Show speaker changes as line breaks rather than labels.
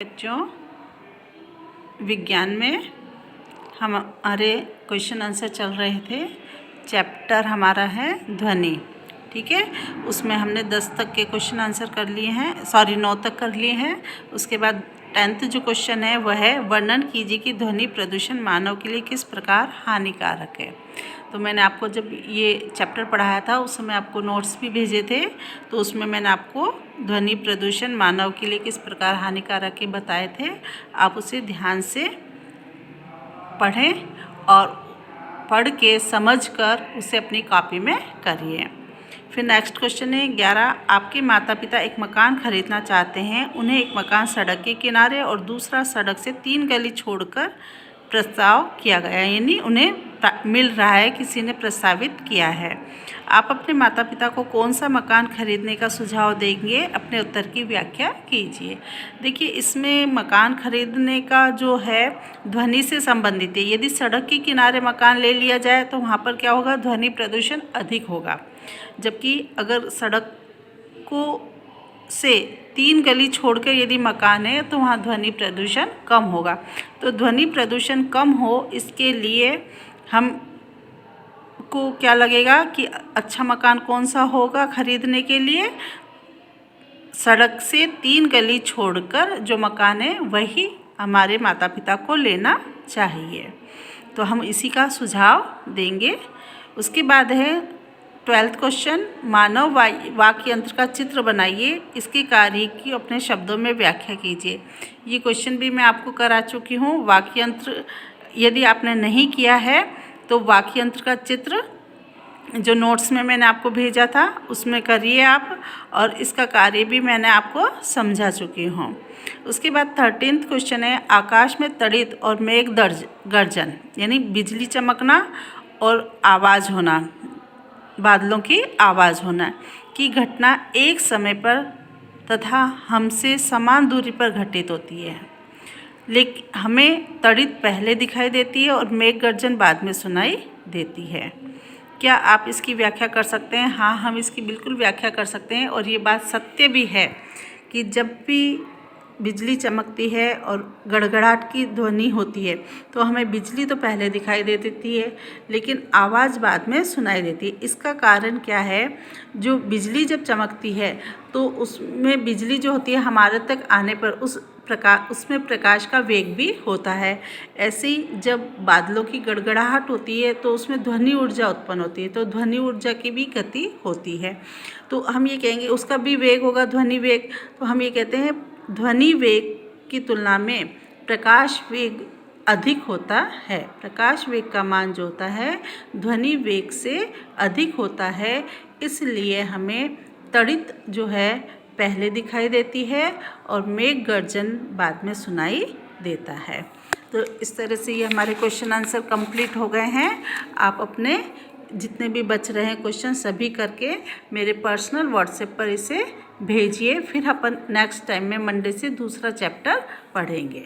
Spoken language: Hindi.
बच्चों, विज्ञान में हमारे क्वेश्चन आंसर चल रहे थे। चैप्टर हमारा है ध्वनि, ठीक है। उसमें हमने 10 तक के क्वेश्चन आंसर कर लिए हैं, 9 तक कर लिए हैं। उसके बाद 10th जो क्वेश्चन है वह है वर्णन कीजिए कि ध्वनि प्रदूषण मानव के लिए किस प्रकार हानिकारक है। तो मैंने आपको जब ये चैप्टर पढ़ाया था उस समय आपको नोट्स भी भेजे थे, तो उसमें मैंने आपको ध्वनि प्रदूषण मानव के लिए किस प्रकार हानिकारक है बताए थे। आप उसे ध्यान से पढ़ें और पढ़ के समझ कर उसे अपनी कॉपी में करिए। फिर नेक्स्ट क्वेश्चन है 11। आपके माता पिता एक मकान खरीदना चाहते हैं। उन्हें एक मकान सड़क के किनारे और दूसरा सड़क से 3 गली छोड़कर प्रस्ताव किया गया, यानी उन्हें मिल रहा है, किसी ने प्रस्तावित किया है। आप अपने माता पिता को कौन सा मकान खरीदने का सुझाव देंगे? अपने उत्तर की व्याख्या कीजिए। देखिए, इसमें मकान खरीदने का जो है ध्वनि से संबंधित है। यदि सड़क के किनारे मकान ले लिया जाए तो वहाँ पर क्या होगा? ध्वनि प्रदूषण अधिक होगा। जबकि अगर सड़क को से 3 गली छोड़कर यदि मकान है तो वहाँ ध्वनि प्रदूषण कम होगा। तो ध्वनि प्रदूषण कम हो, इसके लिए हम को क्या लगेगा कि अच्छा मकान कौन सा होगा खरीदने के लिए? सड़क से 3 गली छोड़कर जो मकान है वही हमारे माता पिता को लेना चाहिए। तो हम इसी का सुझाव देंगे। उसके बाद है 12th क्वेश्चन, मानव वाक्य यंत्र का चित्र बनाइए, इसके कार्य की अपने शब्दों में व्याख्या कीजिए। ये क्वेश्चन भी मैं आपको करा चुकी हूँ। वाक्य यंत्र यदि आपने नहीं किया है तो वाक्य यंत्र का चित्र जो नोट्स में मैंने आपको भेजा था उसमें करिए आप, और इसका कार्य भी मैंने आपको समझा चुकी हूँ। उसके बाद 13th क्वेश्चन है आकाश में तड़ित और मेघ गर्जन, यानी बिजली चमकना और आवाज़ होना, बादलों की आवाज़ होना की घटना एक समय पर तथा हमसे समान दूरी पर घटित होती है, लेकिन हमें तड़ित पहले दिखाई देती है और मेघ गर्जन बाद में सुनाई देती है। क्या आप इसकी व्याख्या कर सकते हैं? हाँ, हम इसकी बिल्कुल व्याख्या कर सकते हैं, और ये बात सत्य भी है कि जब भी बिजली चमकती है और गड़गड़ाहट की ध्वनि होती है तो हमें बिजली तो पहले दिखाई दे देती है लेकिन आवाज़ बाद में सुनाई देती है। इसका कारण क्या है? जो बिजली जब चमकती है तो उसमें बिजली जो होती है हमारे तक आने पर उसमें प्रकाश का वेग भी होता है। ऐसे ही जब बादलों की गड़गड़ाहट होती है तो उसमें ध्वनि ऊर्जा उत्पन्न होती है, तो ध्वनि ऊर्जा की भी गति होती है। तो हम ये कहेंगे उसका भी वेग होगा, ध्वनि वेग। तो हम ये कहते हैं ध्वनि वेग की तुलना में प्रकाश वेग अधिक होता है। प्रकाश वेग का मान जो होता है ध्वनि वेग से अधिक होता है, इसलिए हमें तड़ित जो है पहले दिखाई देती है और मेघ गर्जन बाद में सुनाई देता है। तो इस तरह से ये हमारे क्वेश्चन आंसर कंप्लीट हो गए हैं। आप अपने जितने भी बच रहे हैं क्वेश्चन सभी करके मेरे पर्सनल व्हाट्सएप पर इसे भेजिए। फिर अपन नेक्स्ट टाइम में मंडे से दूसरा चैप्टर पढ़ेंगे।